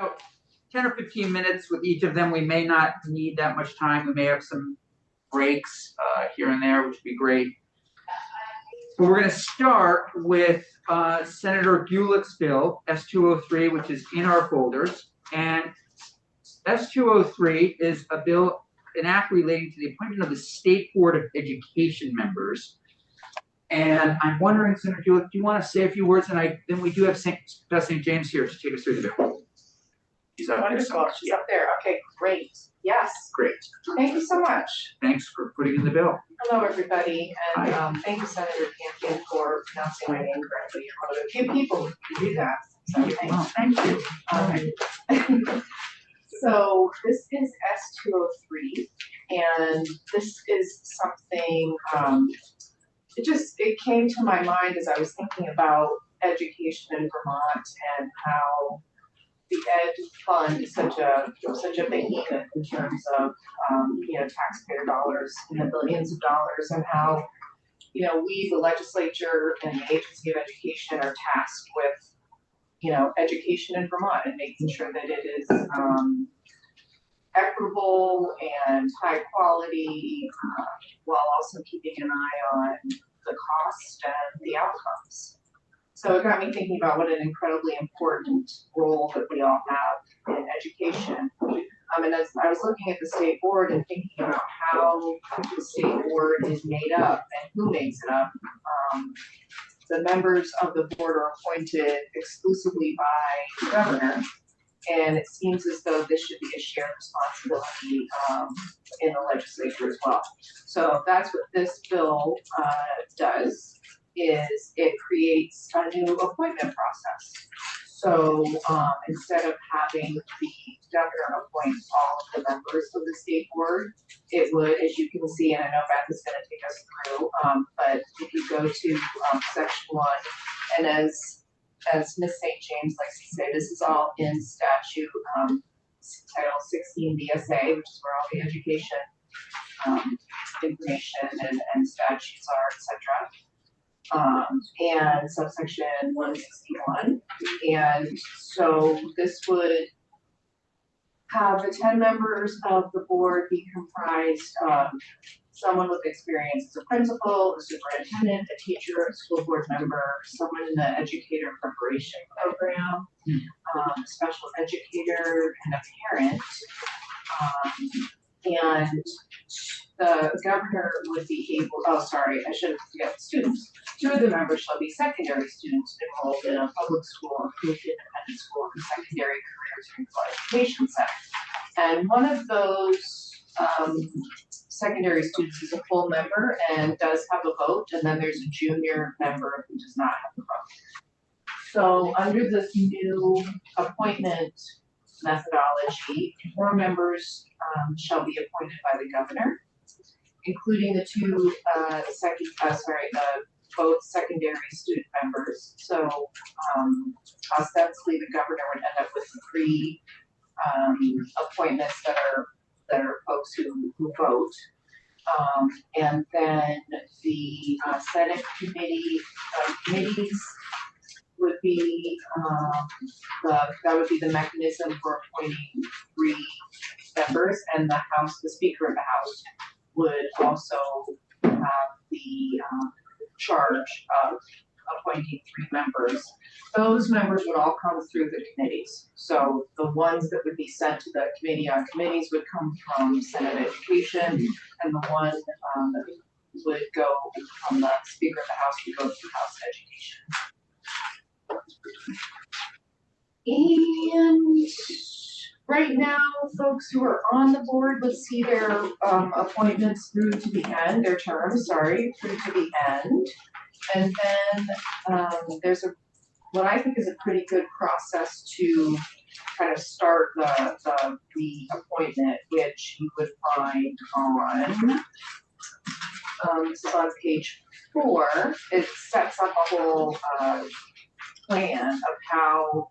about 10 or 15 minutes with each of them. We may not need that much time. We may have some breaks here and there, which would be great. But we're going to start with Senator Gulick's bill, S203, which is in our folders. And S203 is a bill, an act relating to the appointment of the State Board of Education members. And I'm wondering, Senator Gulick, do you want to say a few words? And then we do have Beth St. James here to take us through the bill. She's up there somewhere. She's up there. Okay, great. Yes. Great. Thank you so much. Thanks for putting in the bill. Hello, everybody. And thank you, Senator Campion, for pronouncing my name correctly. You're one of the few people who can do that. So Well, thank you. So this is S203, and this is something, it came to my mind as I was thinking about education in Vermont and how the Ed Fund is such a behemoth in terms of taxpayer dollars in the billions of dollars, and how we, the legislature and the Agency of Education, are tasked with education in Vermont and making sure that it is equitable and high quality, while also keeping an eye on the cost and the outcomes. So it got me thinking about what an incredibly important role that we all have in education. And as I was looking at the state board and thinking about how the state board is made up and who makes it up, the members of the board are appointed exclusively by the governor. And it seems as though this should be a shared responsibility in the legislature as well. So that's what this bill does. Is it creates a new appointment process. So instead of having the governor appoint all of the members of the state board, it would, as you can see, and I know Beth is going to take us through, but if you go to section 1, and as Ms. St. James likes to say, this is all in statute, Title 16 BSA, which is where all the education information and statutes are, etc. And subsection 161. And so this would have the 10 members of the board be comprised of someone with experience as a principal, a superintendent, a teacher, a school board member, someone in the educator preparation program, a special educator, and a parent. And the governor would be able, I should forget students. 2 of the members shall be secondary students enrolled in a public school, approved independent school, and secondary careers or equal education center. And one of those secondary students is a full member and does have a vote, and then there's a junior member who does not have a vote. So under this new appointment methodology, 4 members shall be appointed by the governor, including the 2 both secondary student members. So ostensibly the governor would end up with 3 appointments that are folks who vote. And then the Senate committees would be that would be the mechanism for appointing 3 members, and the Speaker of the House would also have the charge of appointing 3 members. Those members would all come through the committees. So the ones that would be sent to the Committee on Committees would come from Senate Education, and the one that would go from the Speaker of the House would go to House Education. And right now, folks who are on the would see their appointments through to the end, their terms, through to the end. And then there's what I think is a pretty good process to kind of start the appointment, which you would find on on page 4. It sets up a whole plan of how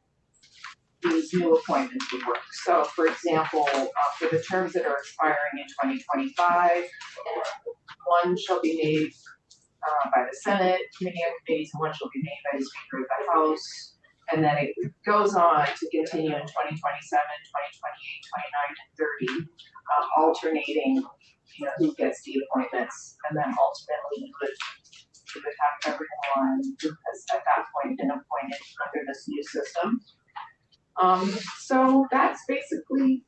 these new appointments would work. So, for example, for the terms that are expiring in 2025, 1 shall be made by the Senate Committee on Committees, and 1 shall be made by the Speaker of the House, And then it goes on to continue in 2027, 2028, 29, and 30, alternating, you know, who gets the appointments. And then ultimately you would have everyone who has at that point been appointed under this new system. So that's basically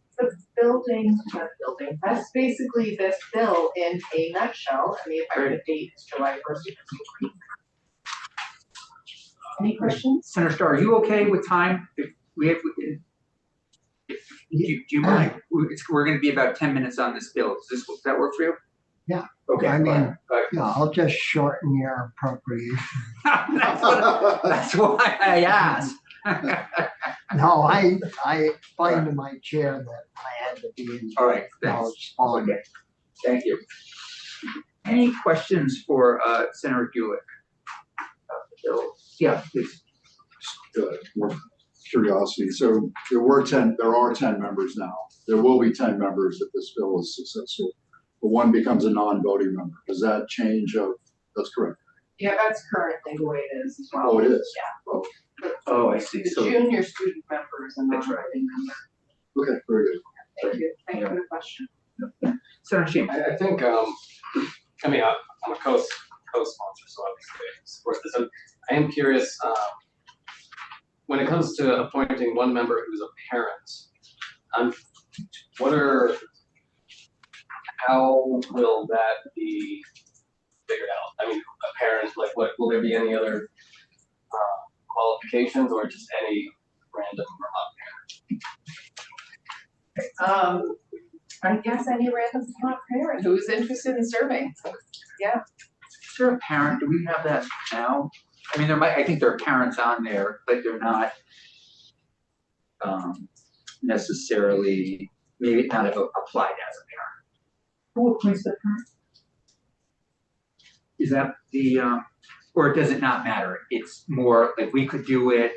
that's basically this bill in a nutshell, and the effective date is July 1st. Any questions? Senator Starr, are you okay with time? If we have, do you mind? We're gonna be about 10 minutes on this bill. Does that work for you? Yeah. Okay. I mean, fine. yeah, I'll just shorten your appropriation. That's why I asked. No, I explained to my chair that I had to be in. All right, thanks. Okay, thank you. Any questions for Senator Gulick? Yeah, please. More curiosity. So there are 10 members now. There will be 10 members if this bill is successful. But one becomes a non-voting member. Does that change? That's correct. Yeah, that's currently the way it is as well. Oh, it is? Yeah. Oh, I see. The So junior student members and That's right. non-voting member. Okay, very good. Thank you. Thank you for the question. Senator Sheen. I think, I mean, I'm a co-sponsor, so obviously I support this. And I am curious, when it comes to appointing one member who's a parent, how will that be figured out? I mean, a parent, like, will there be any other qualifications or just any random parent? I guess any random parent who's interested in serving. Yeah. Is there a parent? Do we have that now? I mean, I think there are parents on there, but they're not necessarily, maybe not applied as a parent. Who appoints the parent? Is that the, or does it not matter? It's more like we could do it,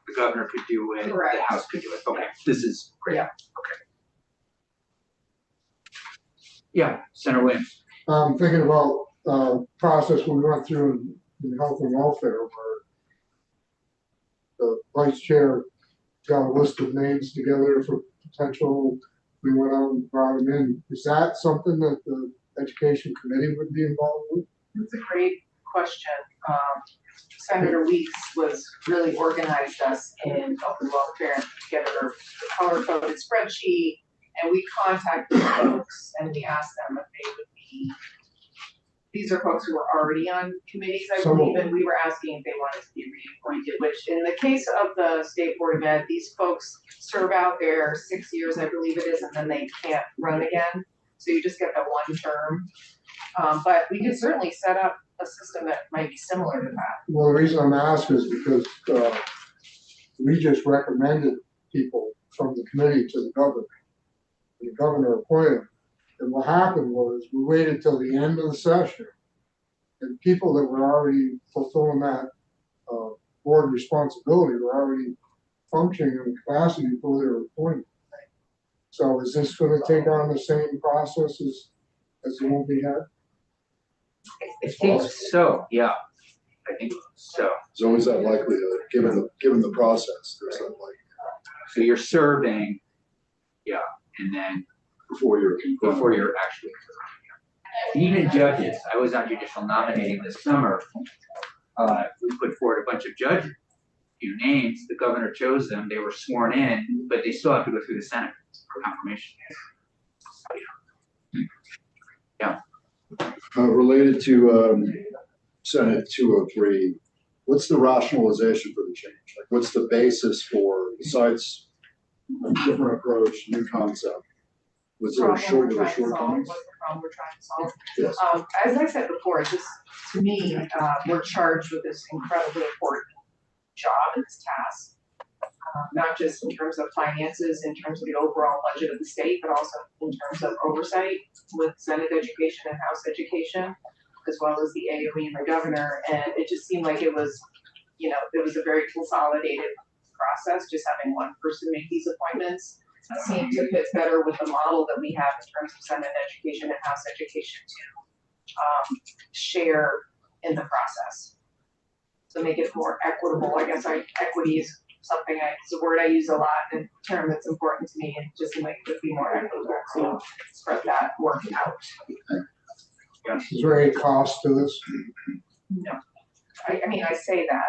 the governor could do it, Correct. the House could do it. Okay, this is great. Yeah. Okay. Yeah, Senator Williams. Thinking about process we went through in health and welfare where the vice chair got a list of names together for potential, we went out and brought them in. Is that something that the education committee would be involved with? That's a great question. Senator Weeks really organized us in health and welfare and put together a color-coded spreadsheet, and we contacted folks and we asked them if they would be. These are folks who were already on committees, I believe, and we were asking if they wanted to be reappointed, which in the case of the State Board of Ed, these folks serve out their 6 years, I believe it is, and then they can't run again. So you just get that one term. But we could certainly set up a system that might be similar to that. Well, the reason I'm asking is because we just recommended people from the committee to the governor. The governor appointed them. And what happened was we waited till the end of the session and people that were already fulfilling that board responsibility were already functioning in the capacity before they were appointed. So is this going to take on the same process as the one we had? I think so, yeah. I think so. There's always that likelihood, given the process, there's that likelihood So you're serving, yeah, and then before you're actually. Even judges, I was on judicial nominating this summer. We put forward a bunch of judge names, the governor chose them, they were sworn in, but they still have to go through the Senate for confirmation. Yeah. Related to Senate 203, what's the rationalization for the change? Like, what's the basis for, besides a different approach, new concept? Was there a shortcomings? What's the problem we're trying to solve? Yes. As I said before, to me, we're charged with this incredibly important job and this task. Not just in terms of finances, in terms of the overall budget of the state, but also in terms of oversight with Senate education and House education, as well as the AOE and the governor. And it just seemed like it was a very consolidated process, just having one person make these appointments seemed to fit better with the model that we have in terms of Senate education and House education to share in the process. to make it more equitable. I guess equity is something it's a word I use a lot, and a term that's important to me, and just to make it be more equitable, so spread that work out. Is there any cost to this? No, I mean, I say that,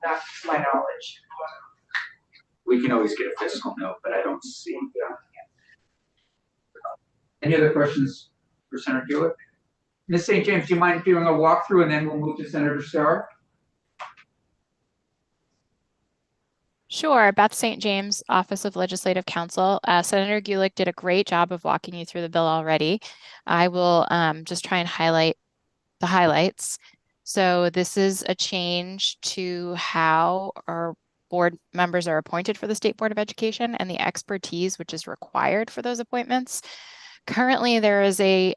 not to my knowledge. We can always get a fiscal note, but I don't see. Any other questions for Senator Gulick? Ms. St. James, do you mind doing a walkthrough and then we'll move to Senator Starr? Sure. Beth St. James, Office of Legislative Counsel. Senator Gulick did a great job of walking you through the bill already. I will just try and highlight the highlights. So this is a change to how our board members are appointed for the State Board of Education and the expertise which is required for those appointments. Currently, there is a,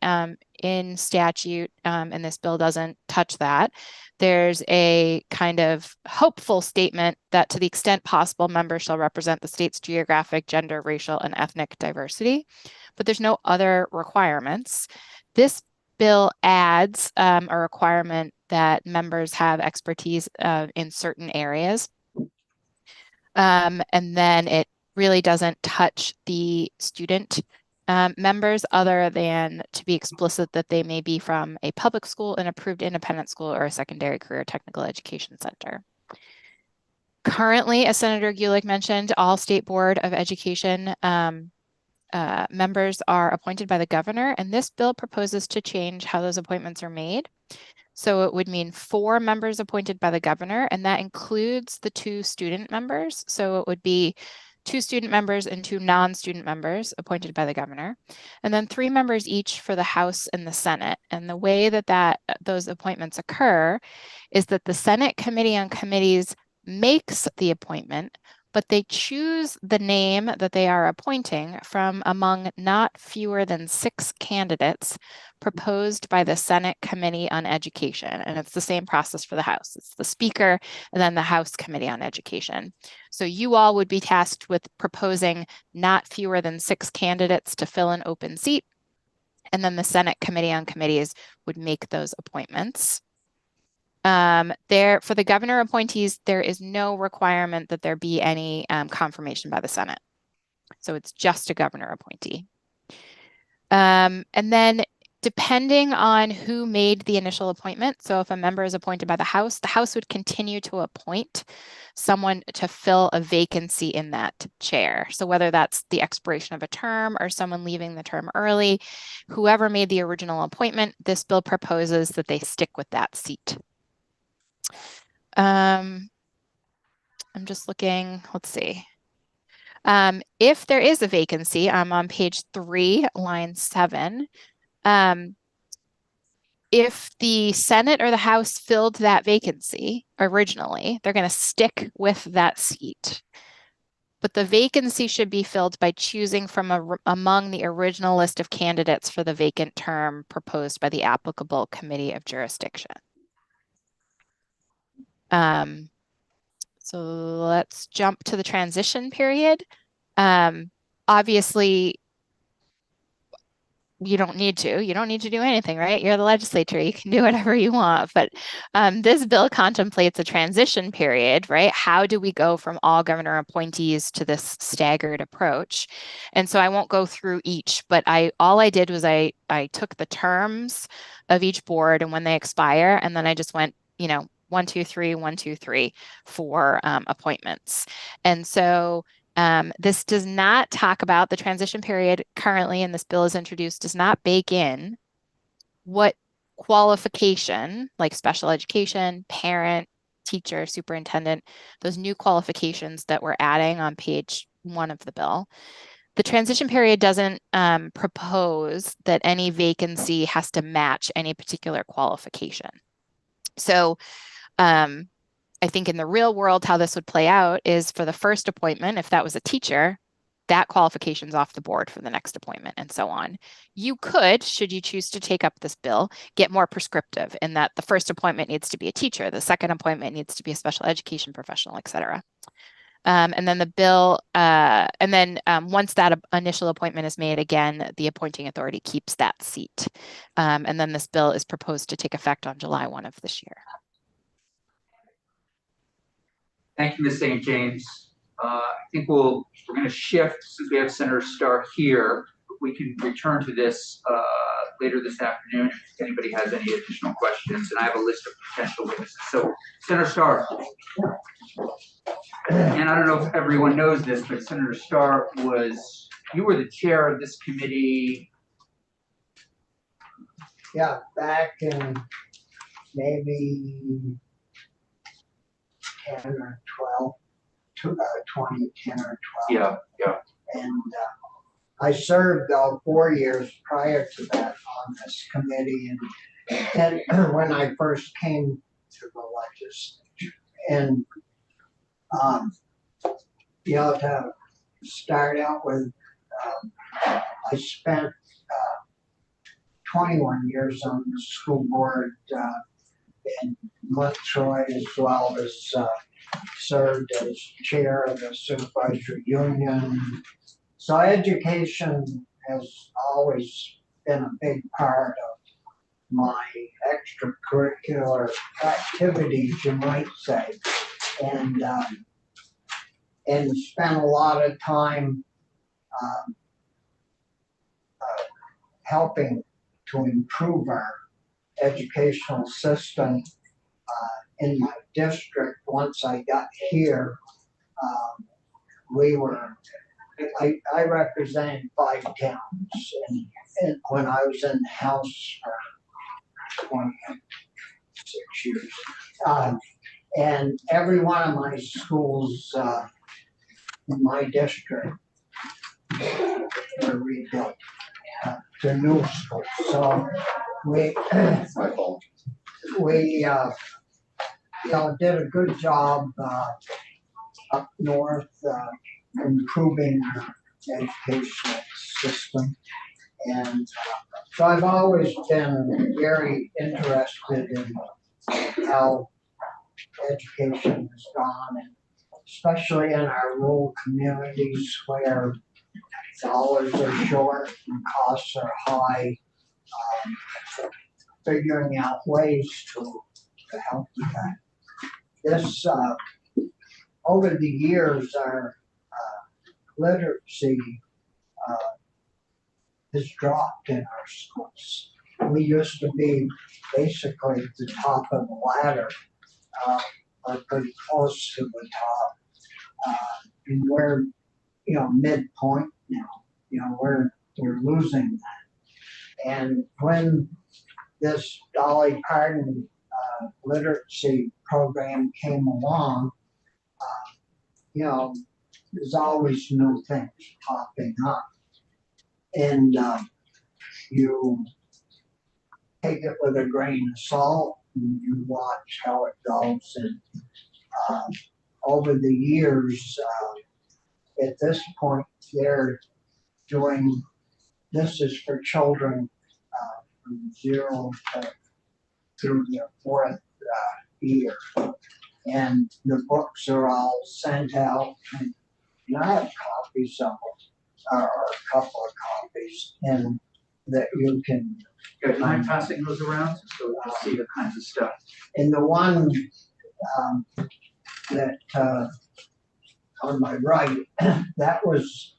in statute, and this bill doesn't touch that, there's a kind of hopeful statement that to the extent possible, members shall represent the state's geographic, gender, racial, and ethnic diversity, but there's no other requirements. This bill adds a requirement that members have expertise in certain areas. And then it really doesn't touch the student members other than to be explicit that they may be from a public school, an approved independent school, or a secondary career technical education center. Currently, as Senator Gulick mentioned, all State Board of Education members are appointed by the governor, and this bill proposes to change how those appointments are made. So it would mean 4 members appointed by the governor, and that includes the 2 student members. So it would be 2 student members and 2 non-student members appointed by the governor, and then 3 members each for the House and the Senate. And the way that those appointments occur is that the Senate Committee on Committees makes the appointment, but they choose the name that they are appointing from among not fewer than 6 candidates proposed by the Senate Committee on Education. And it's the same process for the House. It's the Speaker and then the House Committee on Education. So you all would be tasked with proposing not fewer than 6 candidates to fill an open seat. And then the Senate Committee on Committees would make those appointments. For the governor appointees, there is no requirement that there be any confirmation by the Senate. So it's just a governor appointee. And then depending on who made the initial appointment, so if a member is appointed by the House would continue to appoint someone to fill a vacancy in that chair. So whether that's the expiration of a term or someone leaving the term early, whoever made the original appointment, this bill proposes that they stick with that seat. I'm just looking, let's see. If there is a vacancy, I'm on page 3, line 7. If the Senate or the House filled that vacancy originally, they're going to stick with that seat. But the vacancy should be filled by choosing from among the original list of candidates for the vacant term proposed by the applicable committee of jurisdiction. So let's jump to the transition period. Obviously, you don't need to do anything, right? You're the legislature, you can do whatever you want, but this bill contemplates a transition period, right? How do we go from all governor appointees to this staggered approach? And so I won't go through each, but all I did was I took the terms of each board and when they expire, and then I just went, 1, 2, 3, 1, 2, 3 for appointments. And so this does not talk about the transition period currently, and this bill is introduced, does not bake in what qualification, like special education, parent, teacher, superintendent, those new qualifications that we're adding on page 1 of the bill. The transition period doesn't propose that any vacancy has to match any particular qualification. So I think in the real world, how this would play out is for the first appointment, if that was a teacher, that qualification's off the board for the next appointment and so on. You could, should you choose to take up this bill, get more prescriptive in that the first appointment needs to be a teacher, the second appointment needs to be a special education professional, et cetera. And then the bill, once that initial appointment is made, again, the appointing authority keeps that seat. And then this bill is proposed to take effect on July 1 of this year. Thank you, Ms. St. James. I think we're gonna shift, since we have Senator Starr here, we can return to this later this afternoon if anybody has any additional questions, and I have a list of potential witnesses. So, Senator Starr. And I don't know if everyone knows this, but Senator Starr you were the chair of this committee. Yeah, back in maybe 10 or 12, 2010 or 12. Yeah. And I served 4 years prior to that on this committee, and when I first came to the legislature. And to start out with, I spent 21 years on the school board in Montreal, as well as served as chair of the supervisory union. So education has always been a big part of my extracurricular activities, you might say, and spent a lot of time helping to improve our educational system in my district. Once I got here, I represented 5 towns, and when I was in the House for 26 years. And every one of my schools in my district were rebuilt to new schools. So we did a good job up north improving our educational system. And so I've always been very interested in how education has gone, and especially in our rural communities where dollars are short and costs are high, figuring out ways to help with that. This, over the years, our literacy has dropped in our schools. We used to be basically at the top of the ladder, or pretty close to the top, and we're midpoint now. We're losing that. And when this Dolly Parton literacy program came along, there's always new things popping up, and you take it with a grain of salt and you watch how it goes. And over the years, at this point, they're doing, this is for children from 0 through their 4th year. And the books are all sent out, and I have copies of them, or a couple of copies, and that you can. Do you mind passing those around so we can see the kinds of stuff? And the one that on my right, that was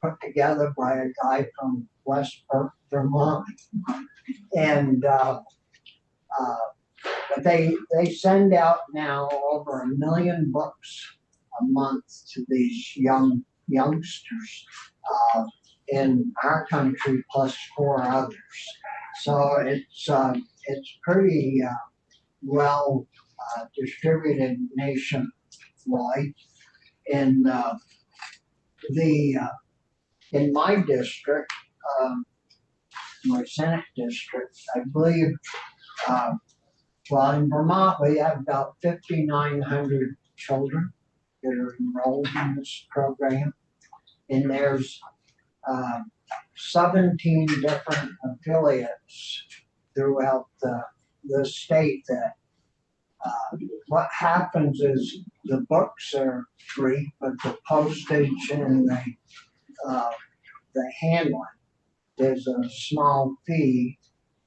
put together by a guy from Westport, Vermont, and but they send out now over 1 million books a month to these youngsters in our country, plus 4 others. So it's pretty well distributed nationwide. And in my district, my Senate district, I believe, well, in Vermont, we have about 5,900 children that are enrolled in this program. And there's 17 different affiliates throughout the state that what happens is the books are free, but the postage and the handling, there's a small fee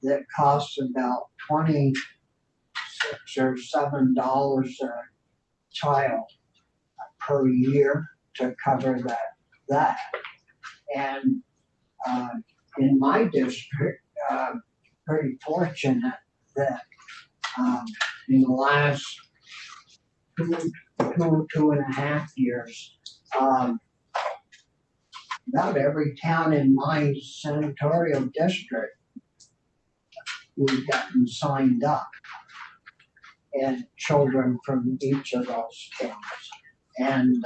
that costs about $26 or $7 child per year to cover that. And, in my district, pretty fortunate that, in the last two and a half years, about every town in my senatorial district, we've gotten signed up. And children from each of those towns. And,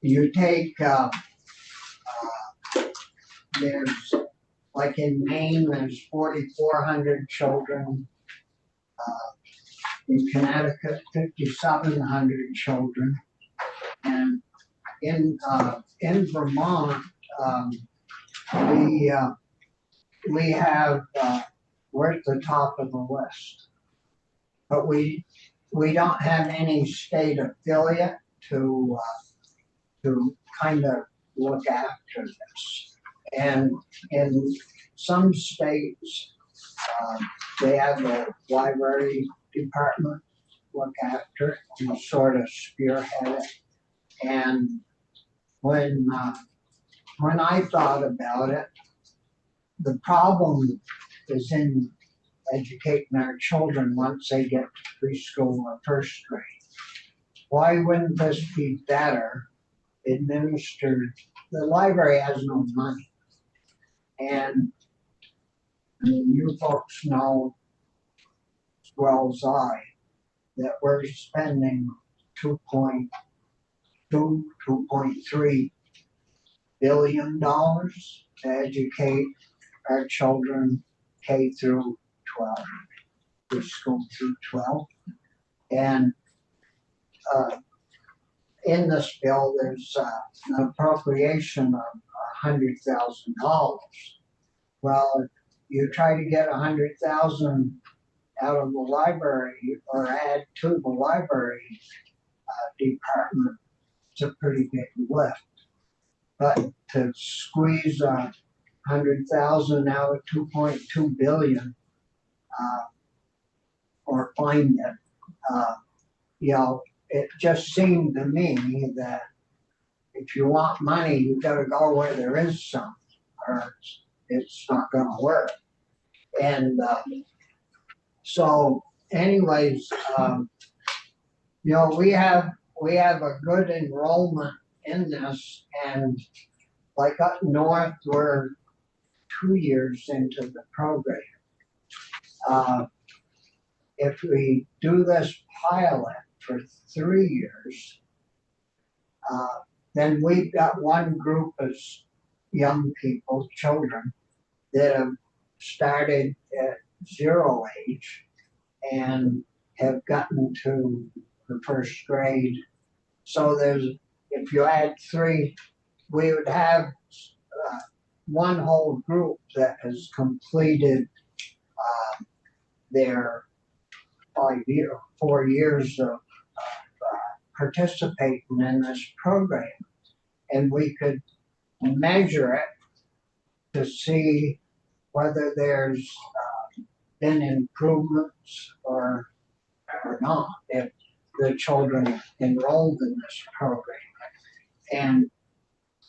you take, there's, like in Maine, there's 4,400 children. In Connecticut, 5,700 children. And in Vermont, we have, we're at the top of the list. But we don't have any state affiliate to kind of look after this. And in some states, they have a library department look after it and sort of spearhead it. And when I thought about it, the problem is in educating our children once they get to preschool or first grade. Why wouldn't this be better administered? The library has no money. And I mean, you folks know as well as I that we're spending $2.3 billion to educate our children K through 12, preschool through 12. And in this bill, there's an appropriation of $100,000. Well, if you try to get $100,000 out of the library or add to the library department, it's a pretty big lift. But to squeeze $100,000 out of $2.2 billion, or find it, it just seemed to me that if you want money, you gotta go where there is some, or it's not gonna work. And so anyways, we have a good enrollment in this, and like up north, we're 2 years into the program. If we do this pilot for 3 years, then we've got one group of young people, children, that have started at 0 age and have gotten to the first grade. So if you add 3, we would have one whole group that has completed their 4 years of participating in this program. And we could measure it to see whether there's been improvements or not if the children enrolled in this program. And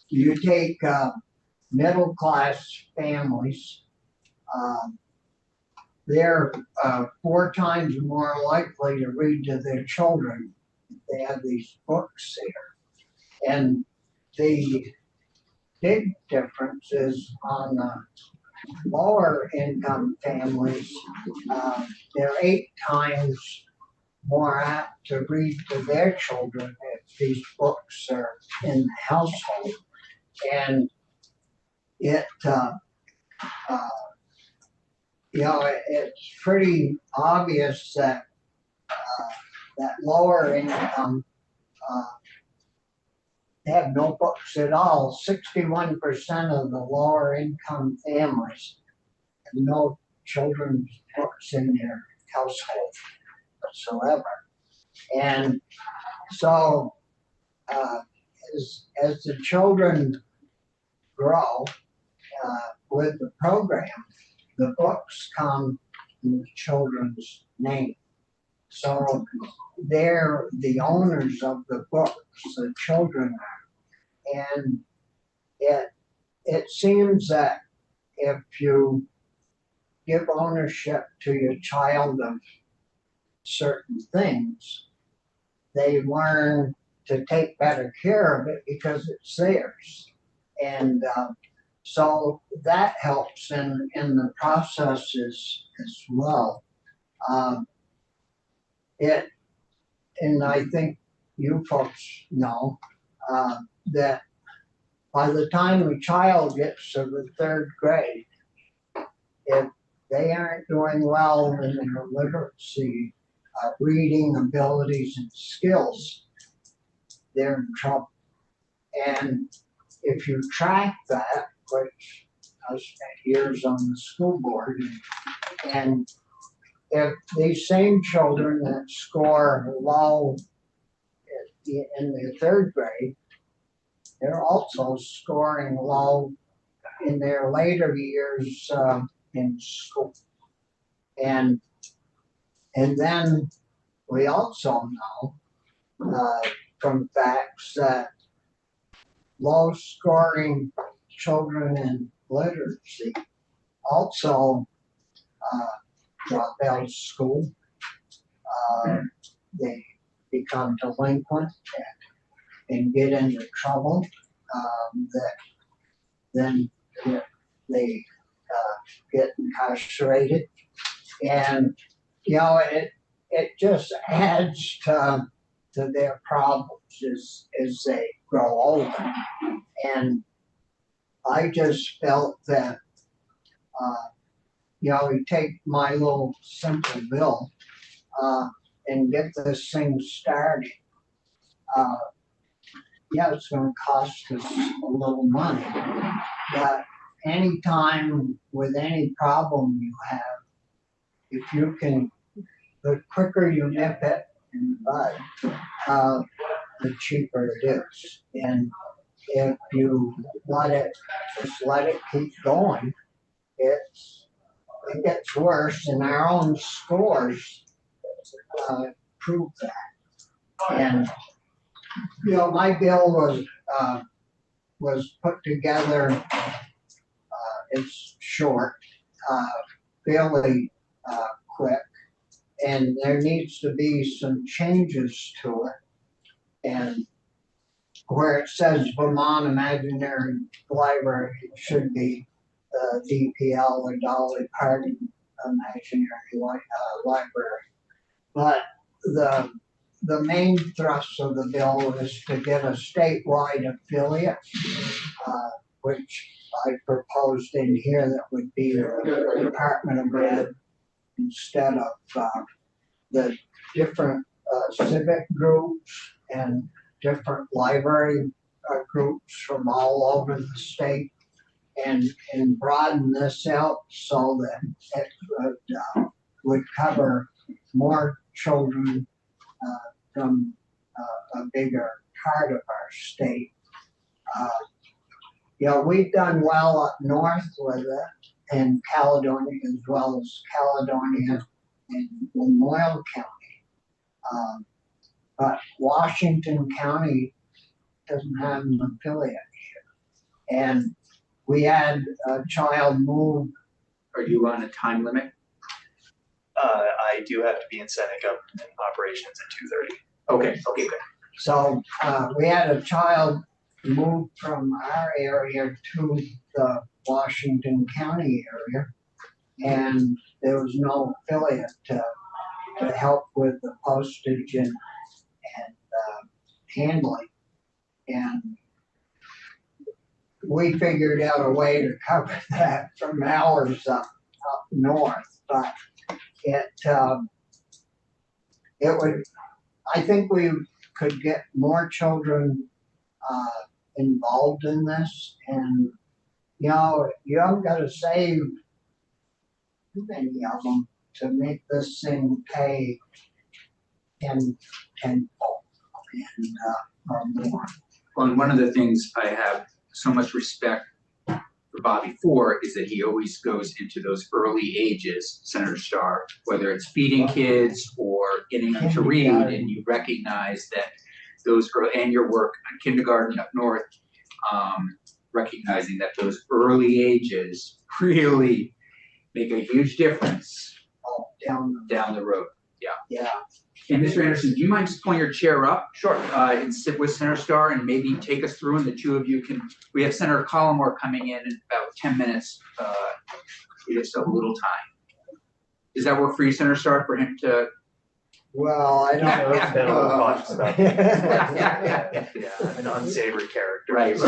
you take middle class families, they're 4 times more likely to read to their children if they have these books there. And the big difference is on the lower income families, they're 8 times more apt to read to their children if these books are in the household. And it's pretty obvious that that lower income they have no books at all. 61% of the lower income families have no children's books in their household whatsoever. And so as the children grow with the program, the books come in the children's name. So they're the owners of the books, the children are. And it seems that if you give ownership to your child of certain things, they learn to take better care of it because it's theirs. And so that helps in the process as well. And I think you folks know that by the time a child gets to the third grade, if they aren't doing well in their literacy, reading abilities and skills, they're in trouble. And if you track that, which I spent years on the school board, and if these same children that score low in the third grade, they're also scoring low in their later years in school. And then we also know from facts that low scoring children in literacy also drop out of school. They become delinquent and get into trouble. That then they get incarcerated, and it just adds to their problems as they grow older. And I just felt that we take my little simple bill and get this thing started. It's going to cost us a little money, but anytime with any problem you have, if you can, the quicker you nip it in the bud, the cheaper it is. And if you let it keep going, it gets worse, and our own scores prove that. And my bill was put together. It's short, fairly quick, and there needs to be some changes to it. And where it says Vermont Imaginary Library, it should be DPL or Dolly Parton Imaginary Library. But the main thrust of the bill is to get a statewide affiliate, which I proposed in here that would be the Department of Ed instead of the different civic groups and different library groups from all over the state, and broaden this out so that it would cover more children from a bigger part of our state. We've done well up north with it, and Caledonia, as well as Caledonia and Lamoille County. But Washington County doesn't have an affiliate here. And we had a child move. Are you on a time limit? I do have to be in Senate government operations at 2:30. Okay, good. So we had a child move from our area to the Washington County area, and there was no affiliate to help with the postage and handling. And we figured out a way to cover that from ours up north, but it would, I think we could get more children involved in this, and you haven't got to save too many of them to make this thing pay tenfold or more. Well, and one of the things I have so much respect for Bobby for is that he always goes into those early ages, Senator Starr, whether it's feeding kids or getting them to read, and you recognize that those and your work on kindergarten up north, recognizing that those early ages really make a huge difference down the road. Yeah, And Mr. Anderson, do you mind just pulling your chair up? Sure. And sit with Senator Starr and maybe take us through, and the two of you can, we have Senator Collmore coming in about 10 minutes. We have still a little time. Does that work for you, Senator Starr, for him to? well, I I've don't. been a little cautious about that. Yeah, Yeah, I'm an unsavory character. right, for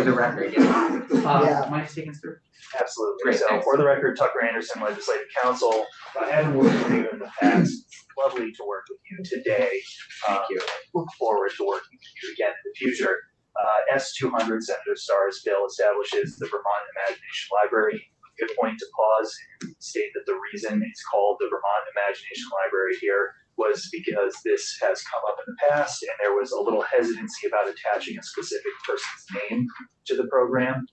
the record, yeah. Yeah. Mind just taking us through? Absolutely. Great, So thanks. for the record, Tucker Anderson, Legislative Counsel. I hadn't worked with you in the past. Lovely to work with you today. Thank you. Look forward to working with you again in the future. S200, Senator Starr's bill establishes the Vermont Imagination Library. Good point to pause and state that the reason it's called the Vermont Imagination Library here was because this has come up in the past and there was a little hesitancy about attaching a specific person's name to the program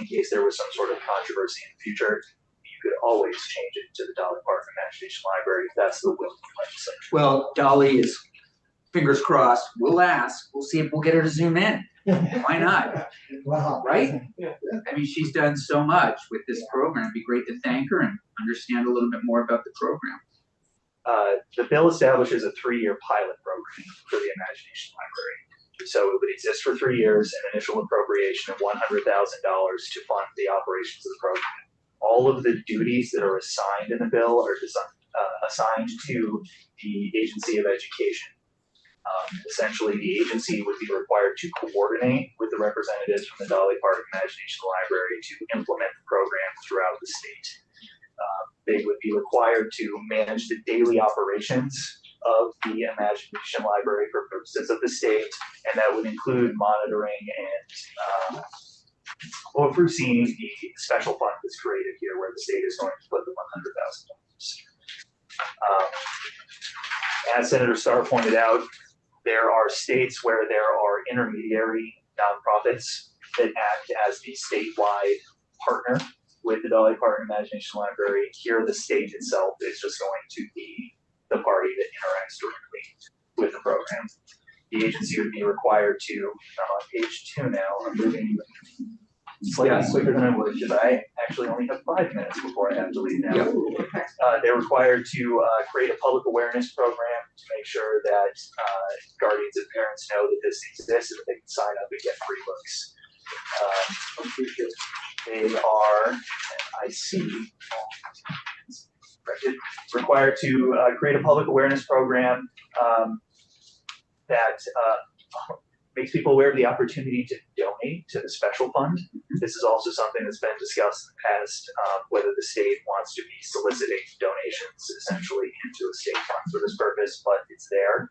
in case there was some sort of controversy in the future. You could always change it to the Dolly Parton Imagination Library if that's the will of the legislature. Well, Dolly is, fingers crossed, we'll ask, we'll see if we'll get her to zoom in. Why not? Well. Right? I mean, she's done so much with this program. It'd be great to thank her and understand a little bit more about the program. The bill establishes a 3-year pilot program for the Imagination Library. So it would exist for 3 years, an initial appropriation of $100,000 to fund the operations of the program. All of the duties that are assigned in the bill are assigned to the Agency of Education. Essentially, the agency would be required to coordinate with the representatives from the Dolly Parton Imagination Library to implement the program throughout the state. They would be required to manage the daily operations of the Imagination Library for purposes of the state, and that would include monitoring and overseeing the special fund that's created here where the state is going to put the $100,000. As Senator Starr pointed out, there are states where there are intermediary nonprofits that act as the statewide partner with the Dolly Parton Imagination Library. Here, the state itself is just going to be the party that interacts directly with the program. The agency would be required to, I'm on page 2 now, I'm moving slightly quicker than I would because I actually only have 5 minutes before I have to leave now. Yeah. They're required to create a public awareness program to make sure that guardians and parents know that this exists and that they can sign up and get free books. They are, I see, required to create a public awareness program that makes people aware of the opportunity to donate to the special fund. This is also something that's been discussed in the past, whether the state wants to be soliciting donations essentially into a state fund for this purpose, but it's there.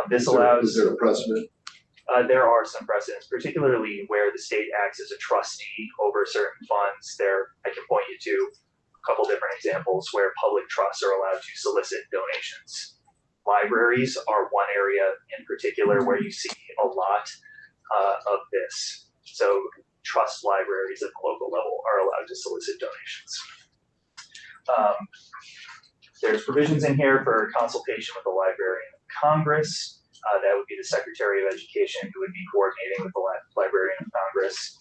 This allows. Is there a precedent? There are some precedents, particularly where the state acts as a trustee over certain funds. I can point you to a couple different examples where public trusts are allowed to solicit donations. Libraries are one area in particular where you see a lot of this. So trust libraries at the local level are allowed to solicit donations. There's provisions in here for consultation with the Librarian of Congress. That would be the Secretary of Education who would be coordinating with the Librarian of Congress.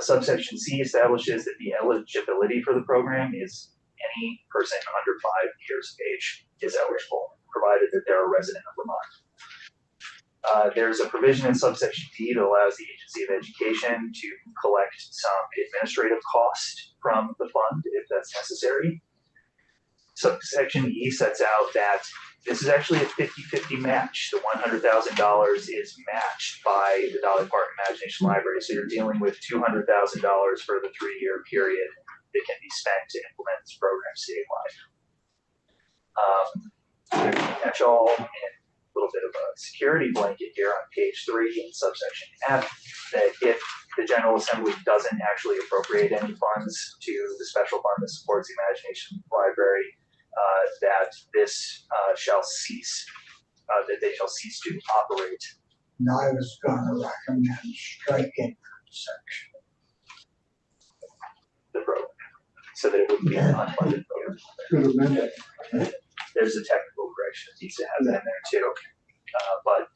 Subsection C establishes that the eligibility for the program is any person under 5 years of age is eligible, provided that they're a resident of Vermont. There's a provision in subsection D that allows the Agency of Education to collect some administrative cost from the fund if that's necessary. Subsection E sets out that this is actually a 50-50 match. The $100,000 is matched by the Dolly Parton Imagination Library. So you're dealing with $200,000 for the 3-year period that can be spent to implement this program statewide. There's a catch-all and a little bit of a security blanket here on page 3 in subsection F that if the General Assembly doesn't actually appropriate any funds to the special fund that supports the Imagination Library, that this shall cease, that they shall cease to operate. And I was gonna recommend striking that section. the program, so that it would be an unfunded program. Good amendment. There's a technical correction that needs to happen in there too. But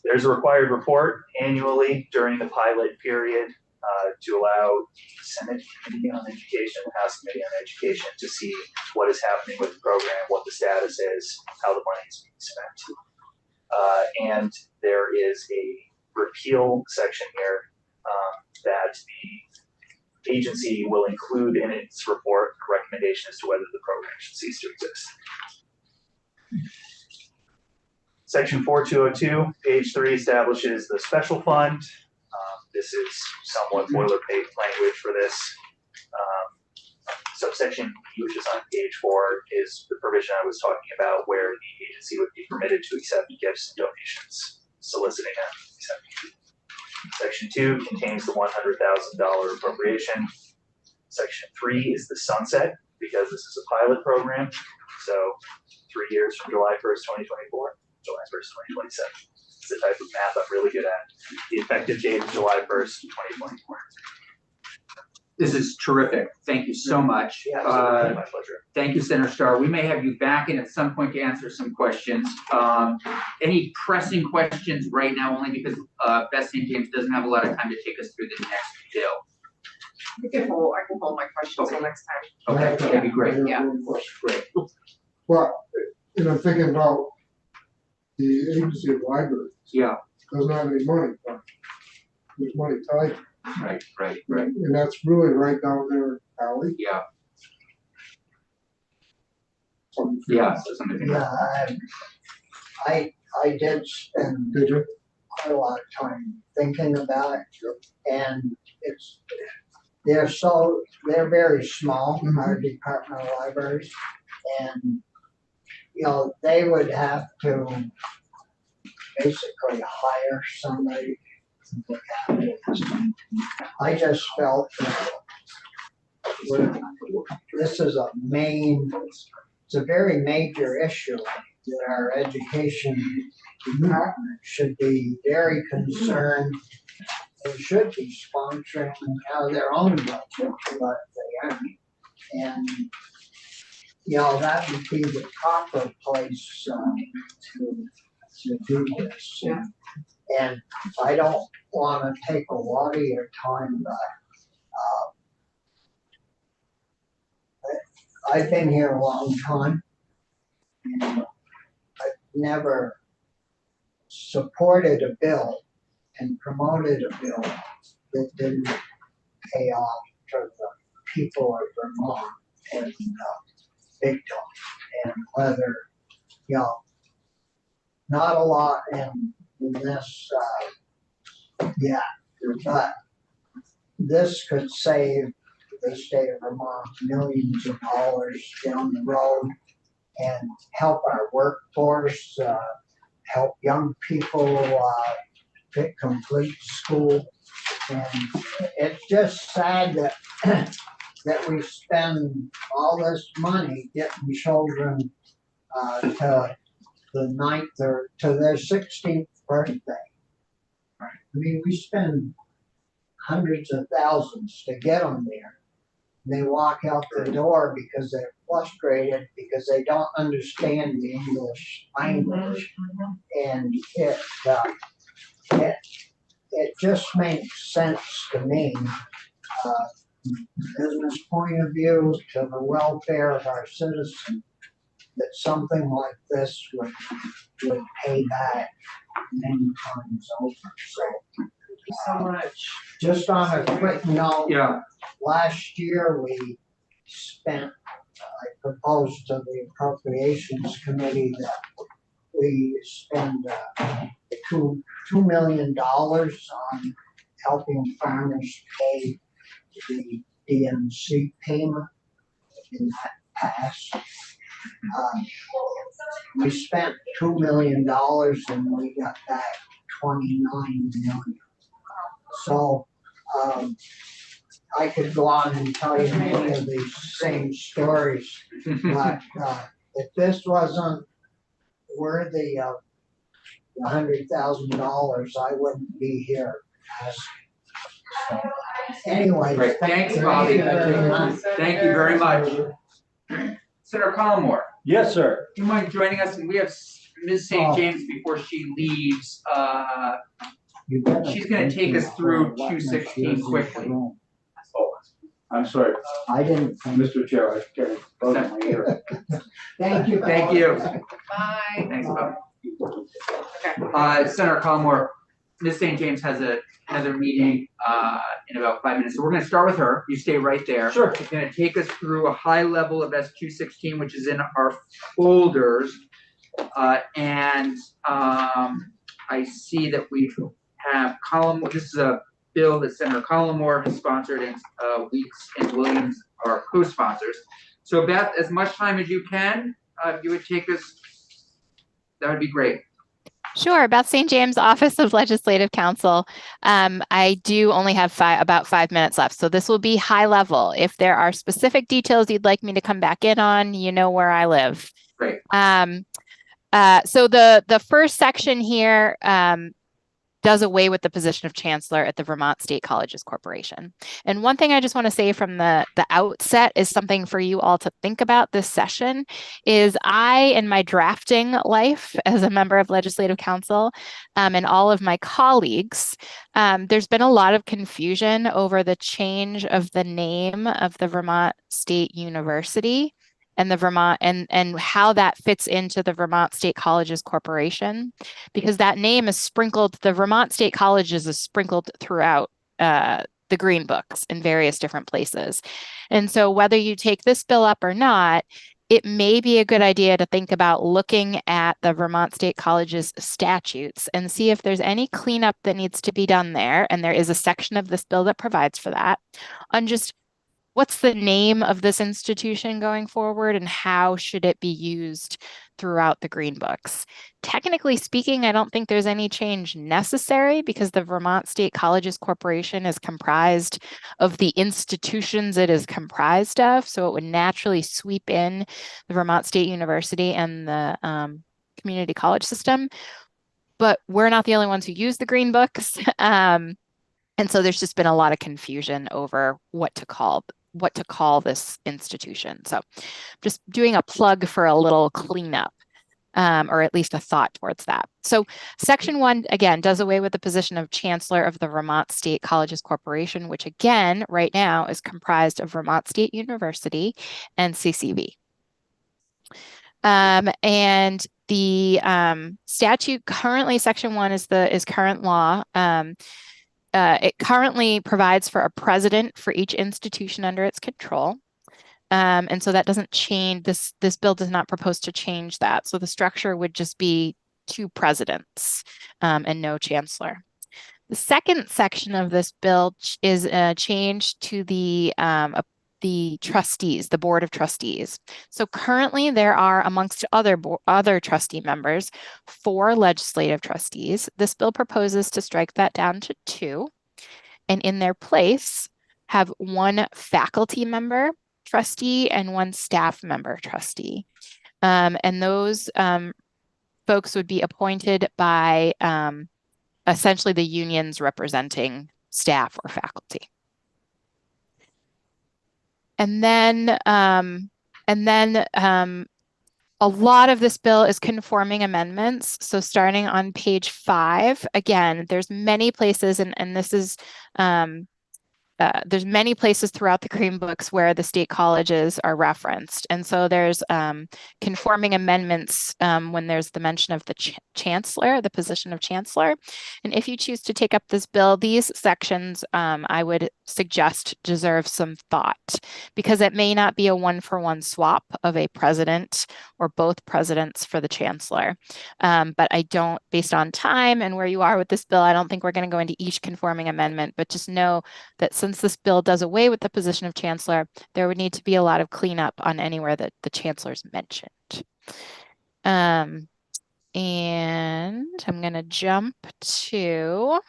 there's a required report annually during the pilot period to allow the Senate Committee on Education, the House Committee on Education to see what is happening with the program, what the status is, how the money is being spent. And there is a repeal section here that the agency will include in its report a recommendation as to whether the program should cease to exist. Section 4202, page 3 establishes the special fund. This is somewhat boilerplate language for this. Subsection E, which is on page 4, is the provision I was talking about where the agency would be permitted to accept gifts and donations, soliciting them to accept. Section 2 contains the $100,000 appropriation. Section 3 is the sunset, because this is a pilot program. So 3 years from July 1st, 2024, July 1st, 2027. It's the type of math I'm really good at. The effective date is July 1st, 2024. This is terrific. Thank you so much. Yeah, absolutely. My pleasure. Thank you, Senator Starr. We may have you back in at some point to answer some questions. Any pressing questions right now, only because Beth St. James doesn't have a lot of time to take us through the next bill. I can hold my questions till next time. Okay, that'd be great. Yeah. Great. Well, thinking about the agency of libraries, Yeah, doesn't have any money, but there's money tied, right. and that's really right down their alley. Yeah, Something- yeah. So something. Yeah, I did spend Did you? quite a lot of time thinking about it, and they're very small, our Department of Libraries, and they would have to basically hire somebody to look at it. I just felt that this is it's a very major issue that our education department should be very concerned. They should be sponsoring out of their own budget, but they aren't. And that would be the proper place to do this. Yeah. And I don't want to take a lot of your time, but I've been here a long time, and I've never supported a bill and promoted a bill that didn't pay off for the people of Vermont and big time. And whether, not a lot in this yet, but this could save the state of Vermont millions of dollars down the road and help our workforce, help young people complete school. And it's just sad that we spend all this money getting children to the 9th or to their 16th birthday. I mean, we spend hundreds of thousands to get them there. They walk out the door because they're frustrated because they don't understand the English language, and it just makes sense to me, business point of view, to the welfare of our citizens, that something like this would pay back many times over. So, Thank you so much. just on a quick note, Yeah, last year we spent, I proposed to the Appropriations Committee that we spend $2 million on helping farmers pay the DMC payment in that past. We spent $2 million and we got back 29 million. So I could go on and tell you many of these same stories, but if this wasn't worthy of $100,000, I wouldn't be here asking. So, Anyway. Great, thanks, Bobby. Thank you very much. Senator Collmore, Yes, sir. do you mind joining us? And we have Ms. St. James before she leaves. She's gonna take us through 216 quickly. Oh, I'm sorry, I didn't. Mr. Chair, I can't vote in my ear. Thank you. Thank you. Bye. Thanks, Bobby. Okay. Senator Collmore, Ms. St. James has another meeting in about 5 minutes, so we're gonna start with her. You stay right there. Sure. She's gonna take us through a high level of S216, which is in our folders. I see that we have this is a bill that Senator Collmore has sponsored, and Weeks and Williams are co-sponsors. So Beth, as much time as you can, if you would take us, that would be great. Sure, Beth St. James, Office of Legislative Counsel. I do only have about 5 minutes left, so this will be high level. If there are specific details you'd like me to come back in on, you know where I live. Great. So the first section here does away with the position of chancellor at the Vermont State Colleges Corporation. And one thing I just want to say from the outset is something for you all to think about this session is I, in my drafting life as a member of Legislative Council, and all of my colleagues, there's been a lot of confusion over the change of the name of the Vermont State University and the Vermont and how that fits into the Vermont State Colleges Corporation, because that name is sprinkled, the Vermont State Colleges is sprinkled throughout the Green Books in various different places. And so whether you take this bill up or not, it may be a good idea to think about looking at the Vermont State Colleges statutes and see if there's any cleanup that needs to be done there. And there is a section of this bill that provides for that, on just what's the name of this institution going forward and how should it be used throughout the Green Books. Technically speaking, I don't think there's any change necessary because the Vermont State Colleges Corporation is comprised of the institutions it is comprised of. So it would naturally sweep in the Vermont State University and the community college system. But we're not the only ones who use the Green Books. And so there's just been a lot of confusion over what to call this institution. So just doing a plug for a little cleanup, or at least a thought towards that. So Section 1, again, does away with the position of Chancellor of the Vermont State Colleges Corporation, which again, right now is comprised of Vermont State University and CCV. And the statute currently, Section 1 is current law. It currently provides for a president for each institution under its control. And so that doesn't change, this bill does not propose to change that. So the structure would just be 2 presidents and no chancellor. The second section of this bill is a change to the trustees, the board of trustees. So currently there are, amongst other trustee members, 4 legislative trustees. This bill proposes to strike that down to 2, and in their place have 1 faculty member trustee and 1 staff member trustee. And those folks would be appointed by essentially the unions representing staff or faculty. And then a lot of this bill is conforming amendments. So starting on page 5, again, there's many places, and this is there's many places throughout the Green Books where the state colleges are referenced. And so there's conforming amendments when there's the mention of the chancellor, the position of chancellor. And if you choose to take up this bill, these sections I would suggest deserve some thought, because it may not be a 1-for-1 swap of a president or both presidents for the chancellor. But I don't, based on time and where you are with this bill, I don't think we're going to go into each conforming amendment, but just know that since this bill does away with the position of chancellor, there would need to be a lot of cleanup on anywhere that the chancellor is mentioned. And I'm going to jump to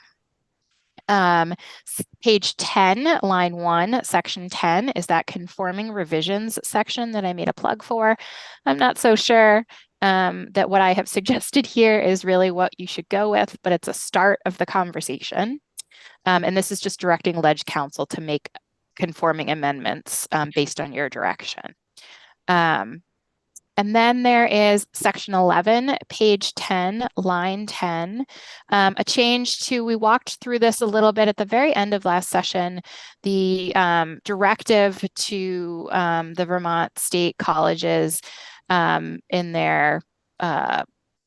page 10, line 1, section 10 is that conforming revisions section that I made a plug for. I'm not so sure that what I have suggested here is really what you should go with, but it's a start of the conversation. And this is just directing Ledge Council to make conforming amendments based on your direction. And then there is section 11, page 10, line 10, a change to, we walked through this a little bit at the very end of last session, the directive to the Vermont State Colleges in their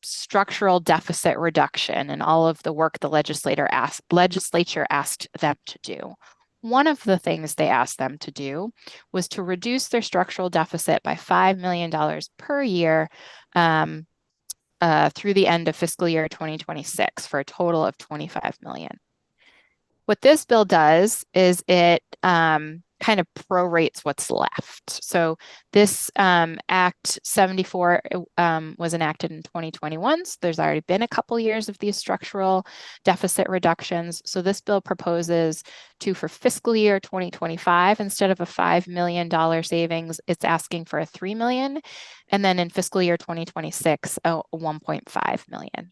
structural deficit reduction and all of the work the legislature asked them to do. One of the things they asked them to do was to reduce their structural deficit by $5 million per year through the end of fiscal year 2026 for a total of $25 million. What this bill does is it kind of prorates what's left. So this Act 74 was enacted in 2021. So there's already been a couple years of these structural deficit reductions. So this bill proposes to, for fiscal year 2025, instead of a $5 million savings, it's asking for a $3 million. And then in fiscal year 2026, a $1.5 million.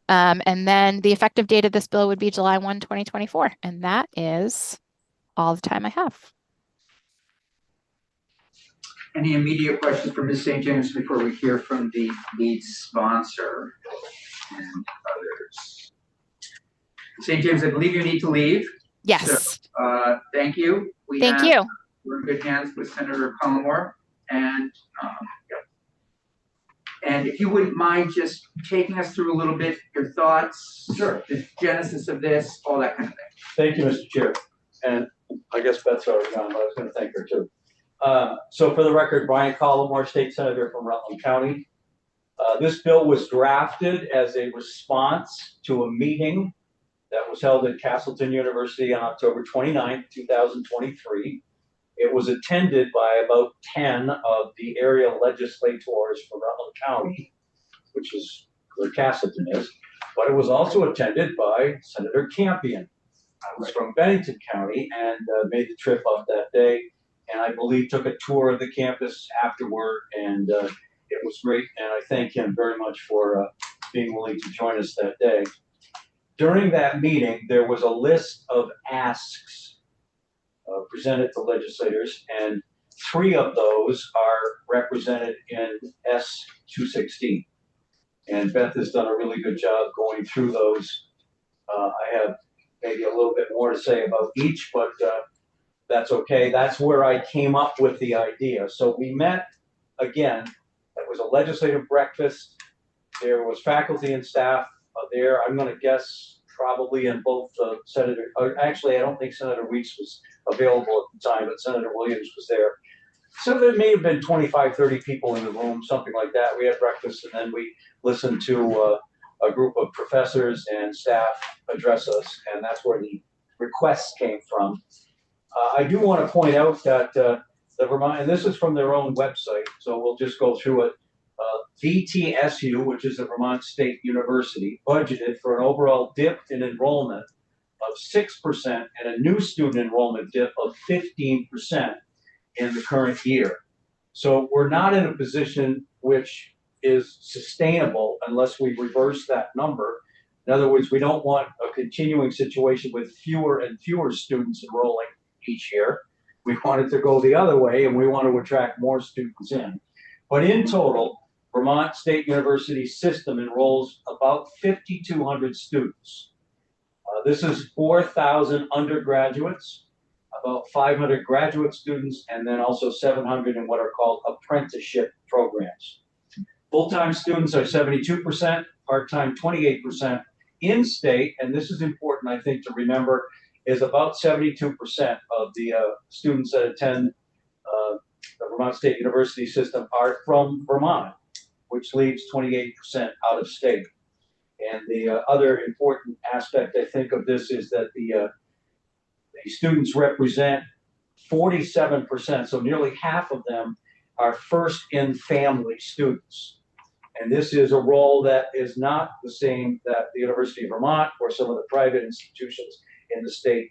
And then the effective date of this bill would be July 1, 2024. And that is all the time I have. Any immediate questions for Ms. St. James before we hear from the lead sponsor and others? St. James, I believe you need to leave. Yes. So, thank you. Thank you. We're in good hands with Senator Collmore, and and if you wouldn't mind just taking us through a little bit your thoughts, Sure. the genesis of this, all that kind of thing. Thank you, Mr. Chair. And I guess Beth's already gone, but I was going to thank her too. So for the record, Brian Collmore, State Senator from Rutland County. This bill was drafted as a response to a meeting that was held at Castleton University on October 29th, 2023. It was attended by about 10 of the area legislators from Rutland County, which is where Castleton is, but it was also attended by Senator Campion. I was from Bennington County and made the trip up that day, and I believe took a tour of the campus afterward, and it was great, and I thank him very much for being willing to join us that day. During that meeting, there was a list of asks presented to legislators, and 3 of those are represented in S-216. And Beth has done a really good job going through those. I have maybe a little bit more to say about each, but that's okay. That's where I came up with the idea. So we met again. It was a legislative breakfast. There was faculty and staff there. I'm going to guess probably in both actually, I don't think Senator Weeks was available at the time, but Senator Williams was there. So there may have been 25, 30 people in the room, something like that. We had breakfast, and then we listened to a group of professors and staff address us, and that's where the requests came from. I do want to point out that the Vermont, and this is from their own website, so we'll just go through it. VTSU, which is the Vermont State University, budgeted for an overall dip in enrollment of 6% and a new student enrollment dip of 15% in the current year. So we're not in a position which is sustainable unless we reverse that number. In other words, we don't want a continuing situation with fewer and fewer students enrolling each year. We want it to go the other way, and we want to attract more students in. But in total, Vermont State University system enrolls about 5,200 students. This is 4,000 undergraduates, about 500 graduate students, and then also 700 in what are called apprenticeship programs. Full-time students are 72%, part-time 28%. In-state, and this is important, I think, to remember, is about 72% of the students that attend the Vermont State University system are from Vermont, which leaves 28% out of state. And the other important aspect, I think, of this is that the students represent 47%, so nearly half of them are first in family students. And this is a role that is not the same that the University of Vermont or some of the private institutions in the state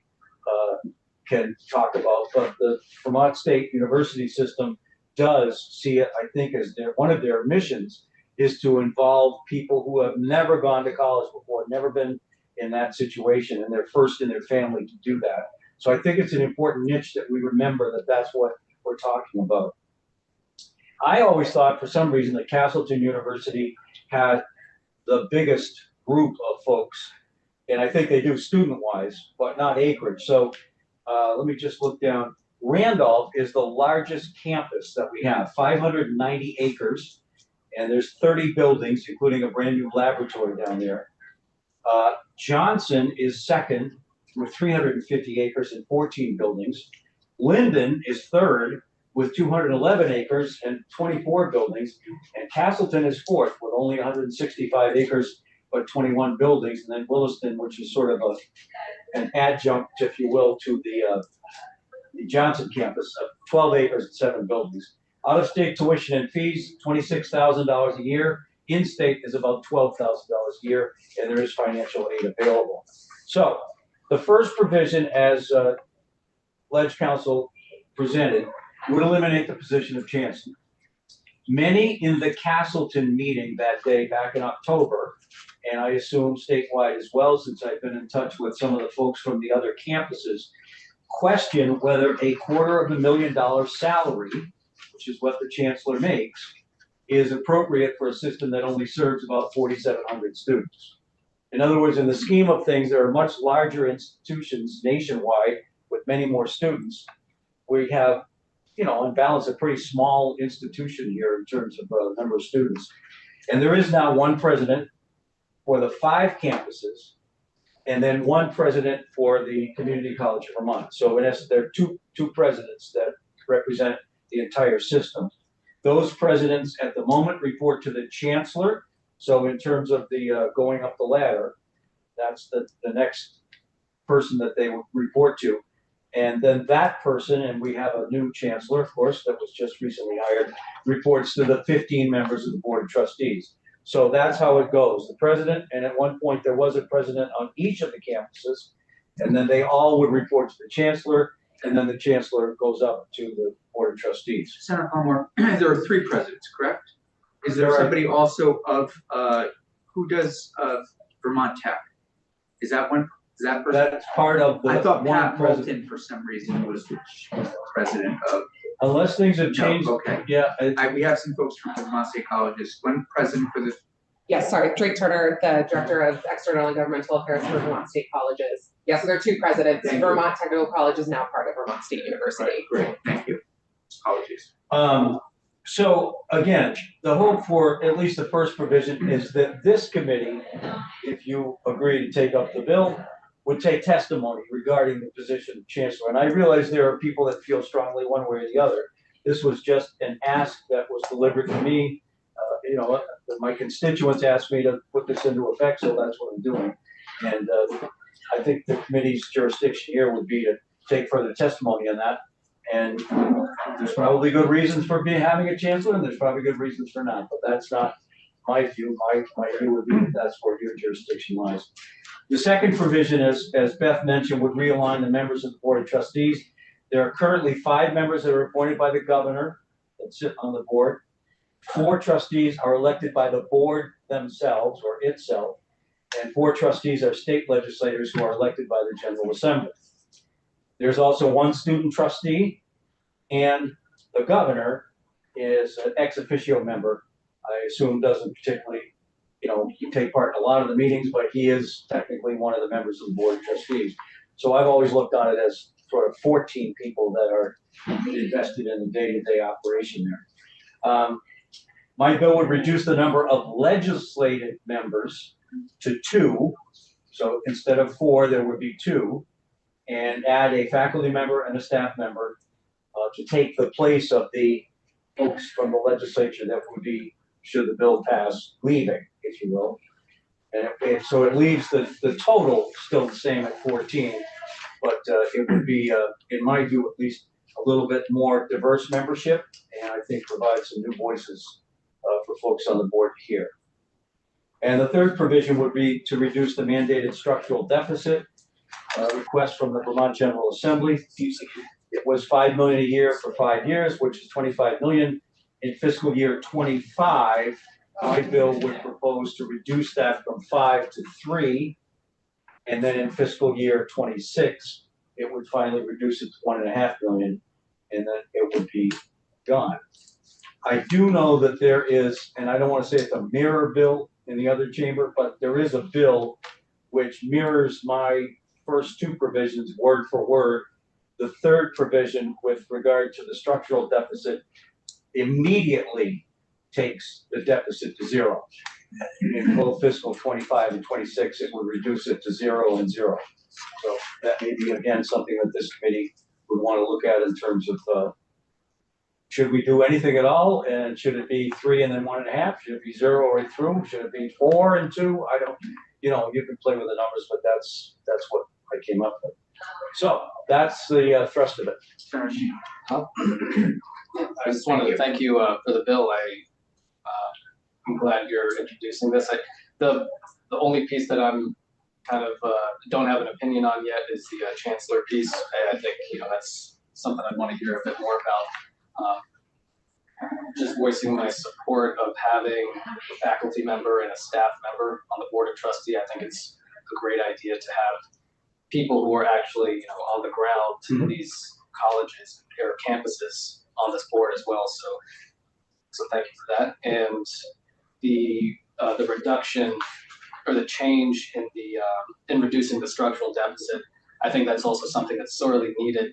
can talk about, but the Vermont State University system does see it, I think, as one of their missions is to involve people who have never gone to college before, never been in that situation, and they're first in their family to do that. So I think it's an important niche that we remember that that's what we're talking about. I always thought for some reason that Castleton University had the biggest group of folks, and I think they do student-wise, but not acreage. So let me just look down. Randolph is the largest campus that we have, 590 acres, and there's 30 buildings, including a brand new laboratory down there. Johnson is second with 350 acres and 14 buildings. Linden is third with 211 acres and 24 buildings. And Castleton is fourth with only 165 acres, but 21 buildings. And then Williston, which is sort of an adjunct, if you will, to the Johnson campus of 12 acres and 7 buildings. Out-of-state tuition and fees, $26,000 a year. In-state is about $12,000 a year, and there is financial aid available. So the first provision, as Ledge Council presented, would eliminate the position of chancellor. Many in the Castleton meeting that day back in October, and I assume statewide as well, since I've been in touch with some of the folks from the other campuses, question whether a $250,000 salary, which is what the chancellor makes, is appropriate for a system that only serves about 4,700 students. In other words, in the scheme of things, there are much larger institutions nationwide with many more students. We have, you know, on balance, a pretty small institution here in terms of number of students. And there is now one president for the 5 campuses, and then one president for the Community College of Vermont. So in essence, there are two presidents that represent the entire system. Those presidents at the moment report to the chancellor. So in terms of the going up the ladder, that's the next person that they will report to. And then that person, and we have a new chancellor, of course, that was just recently hired, reports to the 15 members of the Board of Trustees. So that's how it goes. The president, and at one point there was a president on each of the campuses, and then they all would report to the chancellor, and then the chancellor goes up to the Board of Trustees. Senator Palmer, there are 3 presidents, correct? Is there There are- somebody also of, who does Vermont Tech? Is that one, is that person? That's part of the I thought one Pat president. Moulton for some reason was the president of, Unless things have no, changed, okay. yeah, We have some folks from the Vermont State Colleges, one president for the, Yes, sorry, Drake Turner, the Director of External and Governmental Affairs for Vermont State Colleges. Yeah, so there are 2 presidents. Thank you. Vermont Technical College is now part of Vermont State University. great, thank you. Apologies. So again, the hope for at least the first provision is that this committee, if you agree to take up the bill, would take testimony regarding the position of chancellor. And I realize there are people that feel strongly one way or the other. This was just an ask that was delivered to me. You know, my constituents asked me to put this into effect, so that's what I'm doing. And I think the committee's jurisdiction here would be to take further testimony on that. And there's probably good reasons for having a chancellor, and there's probably good reasons for not, but that's not my view. My view would be that that's where your jurisdiction lies. The second provision, as Beth mentioned, would realign the members of the Board of Trustees. There are currently 5 members that are appointed by the governor that sit on the board. 4 trustees are elected by the board themselves or itself, and 4 trustees are state legislators who are elected by the General Assembly. There's also 1 student trustee, and the governor is an ex officio member. I assume doesn't particularly, you know, take part in a lot of the meetings, but he is technically one of the members of the Board of Trustees. So I've always looked on it as sort of 14 people that are invested in the day-to-day operation there. My bill would reduce the number of legislative members to 2. So instead of 4, there would be 2, and add a faculty member and a staff member to take the place of the folks from the legislature that would be, should the bill pass, leaving, if you will. And so it leaves the total still the same at 14, but it would be, in my view, at least a little bit more diverse membership, and I think provide some new voices for folks on the board to hear. And the third provision would be to reduce the mandated structural deficit request from the Vermont General Assembly. It was $5 million a year for 5 years, which is $25 million. In fiscal year 25, my bill would propose to reduce that from 5 to 3, And then in fiscal year 26, it would finally reduce it to 1.5 million, and then it would be gone. I do know that there is, and I don't want to say it's a mirror bill in the other chamber, but there is a bill which mirrors my first two provisions word for word. The third provision with regard to the structural deficit immediately takes the deficit to zero. In both fiscal 25 and 26, it would reduce it to 0 and 0. So that may be, again, something that this committee would want to look at in terms of should we do anything at all? And should it be 3 and then 1.5? Should it be 0 right through? Should it be 4 and 2? I don't, you can play with the numbers, but that's what I came up with. So that's the thrust of it. I just wanted to thank you for the bill. I'm glad you're introducing this. The only piece that I'm kind of don't have an opinion on yet is the chancellor piece. I think that's something I want to hear a bit more about. Just voicing my support of having a faculty member and a staff member on the board of trustee. I think it's a great idea to have people who are actually on the ground in these colleges or campuses on this board as well. So thank you for that. And the reduction or the change in in reducing the structural deficit, I think that's also something that's sorely needed.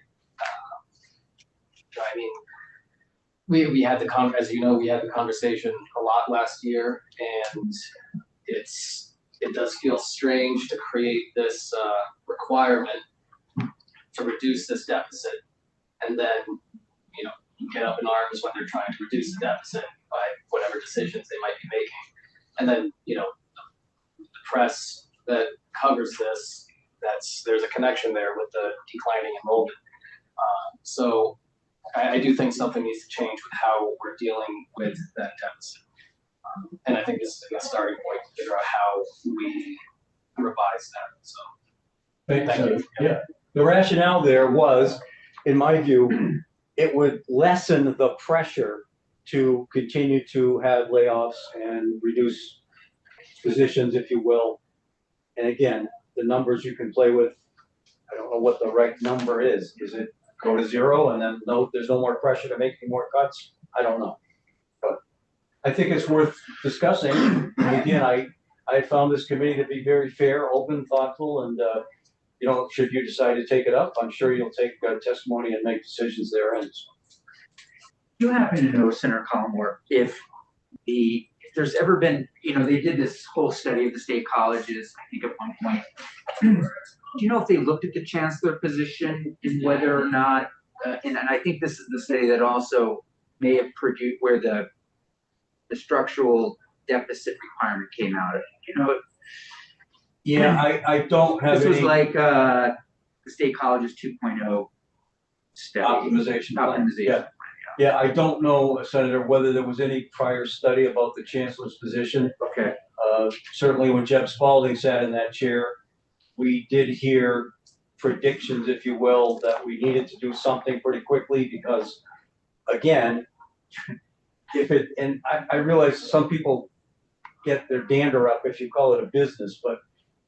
I mean, we had as we had the conversation a lot last year, and it does feel strange to create this requirement to reduce this deficit, and then get up in arms when they're trying to reduce the deficit by whatever decisions they might be making. And then, the press that covers this, there's a connection there with the declining enrollment. So I do think something needs to change with how we're dealing with that deficit. And I think this is a good starting point to figure out how we revise that. So thank you. Yeah, the rationale there was, in my view, it would lessen the pressure to continue to have layoffs and reduce positions, if you will. And again, the numbers you can play with, I don't know what the right number is. Is it go to 0 and then there's no more pressure to make any more cuts? I don't know. But I think it's worth discussing. And again, I found this committee to be very fair, open, thoughtful, and should you decide to take it up, I'm sure you'll take testimony and make decisions there. And Do you happen to know, Senator Collmore, if there's ever been, they did this whole study of the state colleges, I think at one point. Do you know if they looked at the chancellor position and whether or not, and I think this is the study that also may have produced where the structural deficit requirement came out of, yeah, I don't have This was any like the state colleges 2.0 study. optimization. Yeah, I don't know, Senator, whether there was any prior study about the chancellor's position. Okay. Certainly when Jeb Spalding sat in that chair, we did hear predictions, if you will, that we needed to do something pretty quickly because, again, and I realize some people get their dander up if you call it a business, but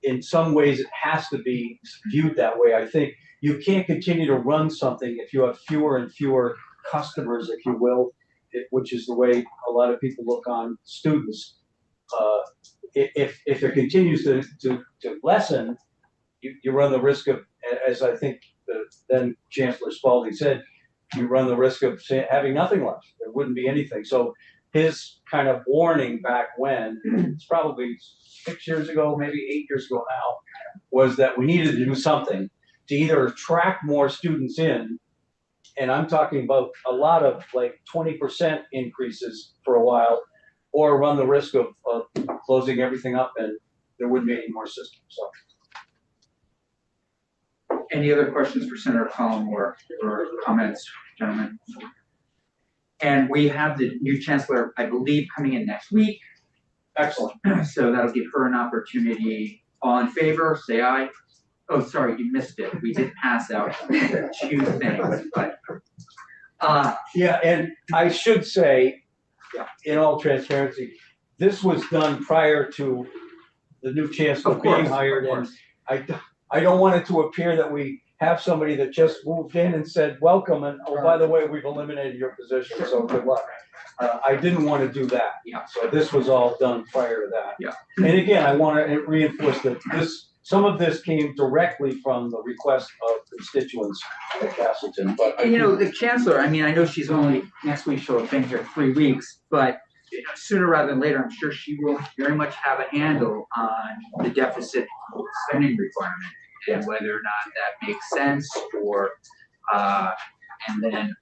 in some ways it has to be viewed that way. I think you can't continue to run something if you have fewer and fewer customers, if you will, which is the way a lot of people look on students. If it continues to lessen, you run the risk of, as I think then Chancellor Spalding said, you run the risk of having nothing left. There wouldn't be anything. So his kind of warning back when, it's probably 6 years ago, maybe 8 years ago now, was that we needed to do something to either attract more students in, and I'm talking about a lot of like 20% increases for a while, or run the risk of closing everything up and there wouldn't be any more systems. So. Any other questions for Senator Collmore or comments, gentlemen? And we have the new chancellor, I believe, coming in next week. Excellent. So that'll give her an opportunity. All in favor, say aye. Oh, sorry, you missed it. We did pass out 2 things, but. Yeah, and I should say, in all transparency, this was done prior to the new chancellor being hired, and I don't want it to appear that we have somebody that just moved in and said, welcome, and oh, by the way, we've eliminated your position, so good luck. I didn't want to do that. Yeah. So this was all done prior to that. Yeah. And again, I want to reinforce that some of this came directly from the request of constituents at Castleton, but I And you know, think- the chancellor, I mean, I know she's only, next week she'll have been here 3 weeks, but sooner rather than later, I'm sure she will very much have a handle on the deficit spending requirement and whether or not that makes sense or, and then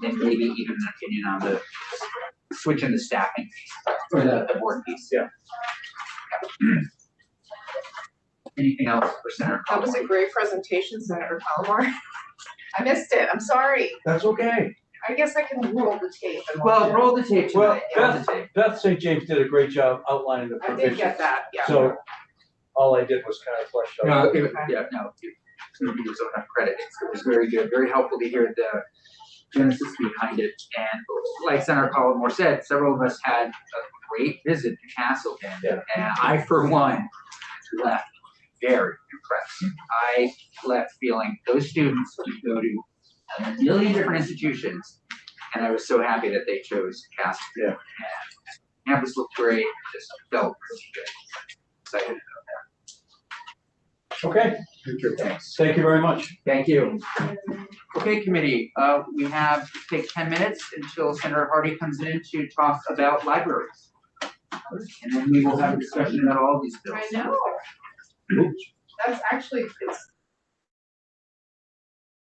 maybe even an opinion on the switching the staffing or the board piece. Yeah. Anything else for Senator? That was a great presentation, Senator Palomar. I missed it, I'm sorry. That's okay. I guess I can roll the tape and watch Well, it. roll the tape Well, tonight. Roll the tape. Beth St. James did a great job outlining the I did provisions. get that, yeah. So all I did was kind of flesh No, out. you deserve enough credit. It was very good, very helpful to hear the genesis behind it. And like Senator Collmore said, several of us had a great visit to Castleton. Yeah. And I, for one, left very impressed. I left feeling those students could go to a million different institutions, and I was so happy that they chose Castleton. Yeah. And campus looked great, just felt really good. Excited. Okay, Thanks. thank you very much. Thank you. Okay, committee, we have to take 10 minutes until Senator Hardy comes in to talk about libraries. And then we will have a discussion about all these bills. I know. That's actually, it's